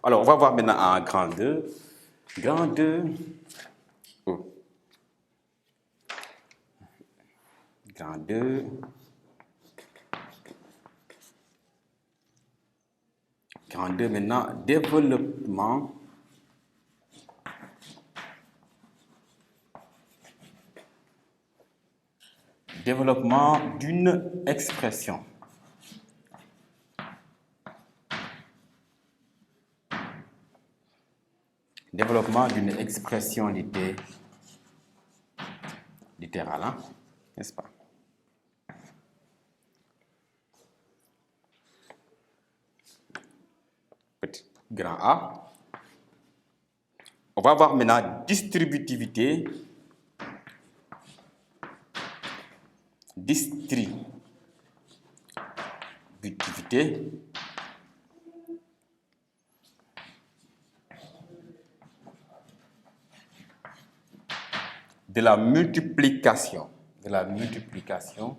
Alors, on va voir maintenant en grand 2. Grand 2. Oh. Grand 2. Grand 2 maintenant, développement. Développement d'une expression. Développement d'une expression littérale, hein? N'est-ce pas? Petit grand A. On va voir maintenant distributivité. Distributivité. De la multiplication. De la multiplication.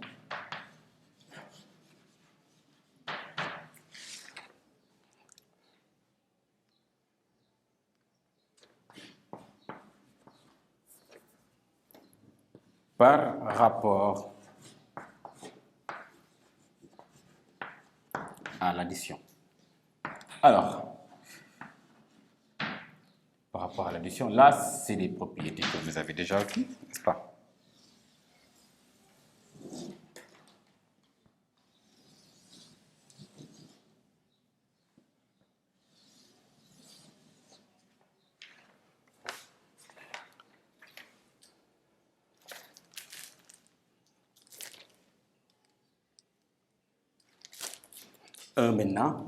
Par rapport à l'addition. Alors, par rapport à l'addition, là, c'est des propriétés que vous avez déjà vues, n'est-ce pas? Un maintenant.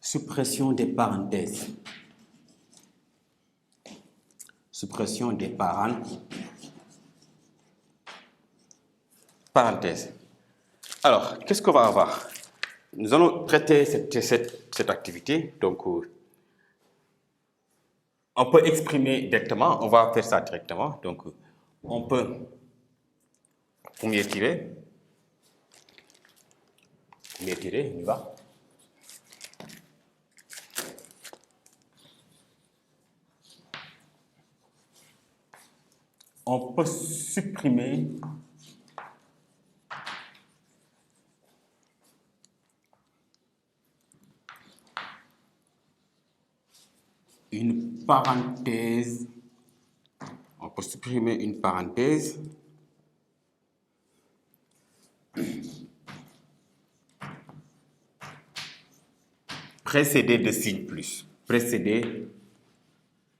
Suppression des parenthèses. Suppression des parenthèses. Alors, qu'est-ce qu'on va avoir? Nous allons traiter cette activité. Donc, on peut exprimer directement. On va faire ça directement. Donc, on peut premier tirer, on y va. On peut supprimer une parenthèse. On peut supprimer une parenthèse précédée de signe plus. Précédée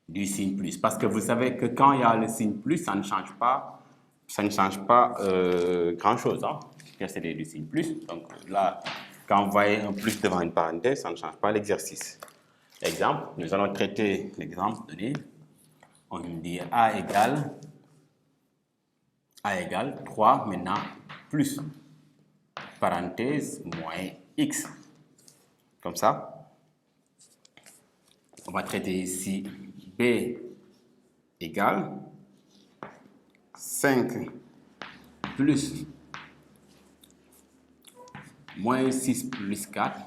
du signe plus. Parce que vous savez que quand il y a le signe plus, ça ne change pas grand-chose. Hein? Précédé du signe plus. Donc là, quand vous voyez un plus devant une parenthèse, ça ne change pas l'exercice. Exemple, nous allons traiter l'exemple donné. On dit A égale 3, maintenant, plus, parenthèse, moins X. Comme ça. On va traiter ici B égale 5 plus moins 6 plus 4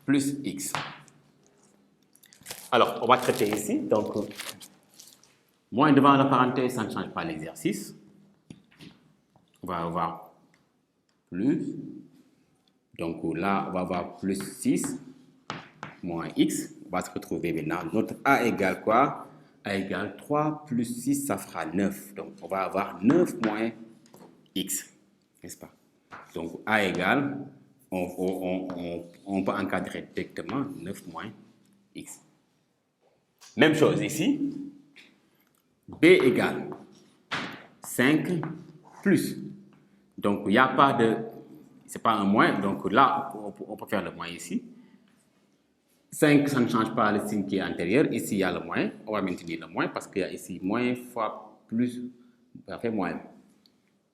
plus X. Alors, on va traiter ici. Donc, moins devant la parenthèse, ça ne change pas l'exercice. On va avoir plus. Donc là, on va avoir plus 6 moins X. On va se retrouver maintenant. Notre A égale quoi? A égale 3 plus 6, ça fera 9. Donc, on va avoir 9 moins X. N'est-ce pas? Donc, A égale, on peut encadrer directement 9 moins X. Même chose ici. B égale 5 plus. Donc, il n'y a pas de... C'est pas un moins. Donc, là, on peut faire le moins ici. 5, ça ne change pas le signe qui est antérieur. Ici, il y a le moins. On va maintenir le moins parce qu'il y a ici moins fois plus. Ça fait moins.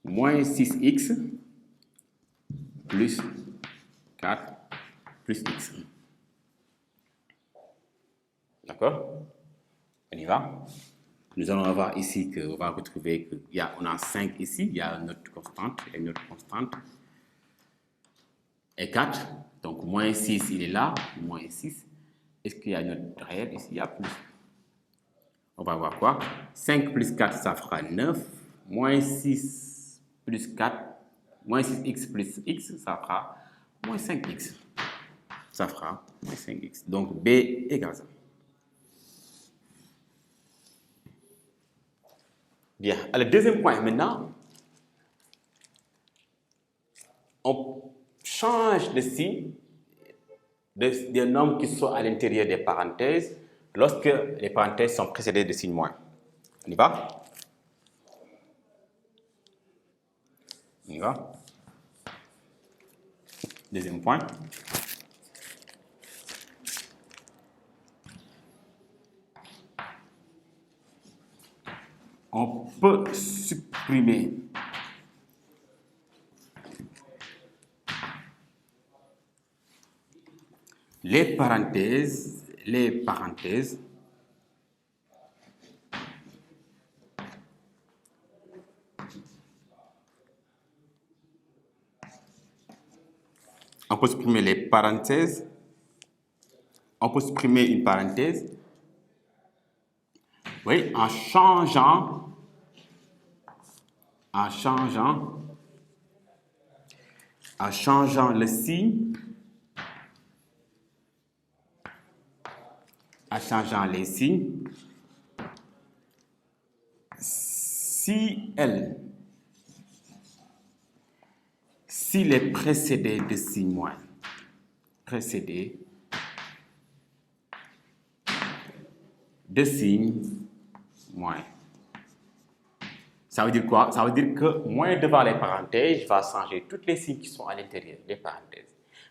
Moins 6x plus 4 plus x. D'accord? On y va? nous allons voir ici qu'on va retrouver qu'on a 5 ici, il y a notre constante, et notre constante est 4. Donc, moins 6, il est là, moins 6. Est-ce qu'il y a notre réel ici? Il y a plus. On va voir quoi? 5 plus 4, ça fera 9. Moins 6 plus 4, moins 6x plus x, ça fera moins 5x. Ça fera moins 5x. Donc, B égale ça. Bien. Alors, le deuxième point, maintenant, on change le signe des nombres qui sont à l'intérieur des parenthèses lorsque les parenthèses sont précédées de signes moins. On y va? On y va? Deuxième point. On peut supprimer les parenthèses, on peut supprimer les parenthèses, on peut supprimer une parenthèse, oui, en changeant le signe, en changeant les signes, s'il est précédé de signes moins, précédé de signes moins. Ça veut dire quoi? Ça veut dire que moins devant les parenthèses va changer tous les signes qui sont à l'intérieur des parenthèses.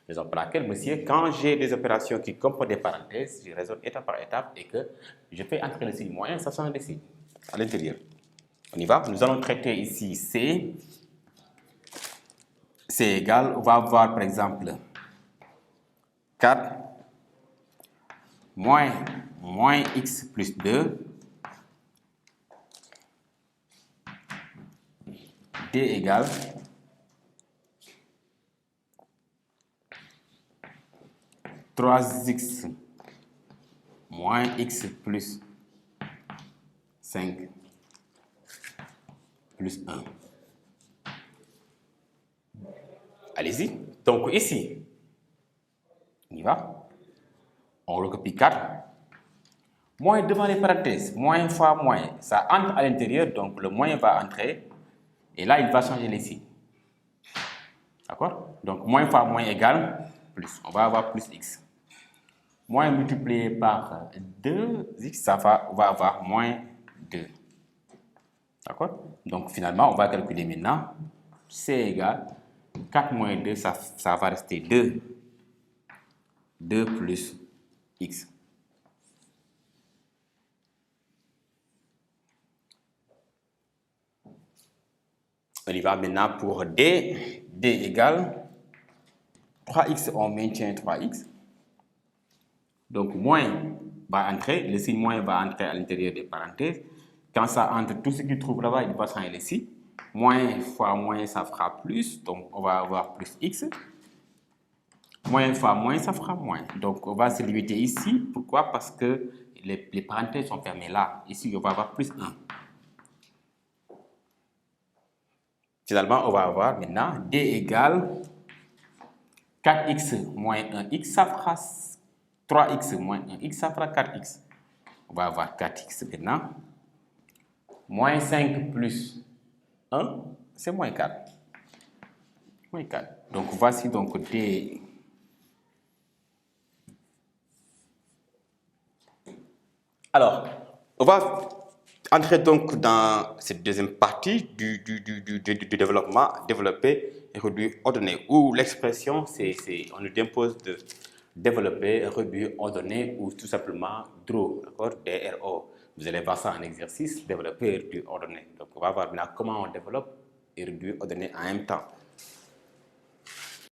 Raison pour laquelle, monsieur, quand j'ai des opérations qui comportent des parenthèses, je raisonne étape par étape et que je fais entrer le signe moyen, ça change les signes à l'intérieur. On y va? Nous allons traiter ici C. C égale, on va avoir par exemple 4 moins x plus 2. D égale 3x moins x plus 5 plus 1. Allez-y. Donc ici, on y va. On recopie 4. Moins devant les parenthèses. Moins fois moins. Ça entre à l'intérieur, donc le moins va entrer. Et là, il va changer les signes. D'accord? Donc moins fois moins égale plus. On va avoir plus x. Moins multiplié par 2x, ça va avoir moins 2. D'accord? Donc finalement, on va calculer maintenant. C égale 4 moins 2, ça va rester 2. 2 plus x. On y va maintenant pour D. D égale 3x, on maintient 3x. Donc moins va entrer, le signe moins va entrer à l'intérieur des parenthèses. Quand ça entre, tout ce qui trouve là-bas, il va changer les signes. Moins fois moins, ça fera plus, donc on va avoir plus x. Moins fois moins, ça fera moins. Donc on va se limiter ici. Pourquoi? Parce que les parenthèses sont fermées là. Ici, on va avoir plus 1. Finalement, on va avoir maintenant D égale 4x moins 1x, ça fera 3x moins 1x, ça fera 4x. On va avoir 4x maintenant. Moins 5 plus 1, c'est moins 4. Moins 4. Donc voici donc D. Alors, on va entrer donc dans cette deuxième partie du développement, développer et réduire ordonné, où l'expression, on nous impose de développer, réduire ordonné ou tout simplement DRO, d'accord, DRO. Vous allez voir ça en exercice, développer et réduire ordonné. Donc on va voir maintenant comment on développe et réduire ordonné en même temps.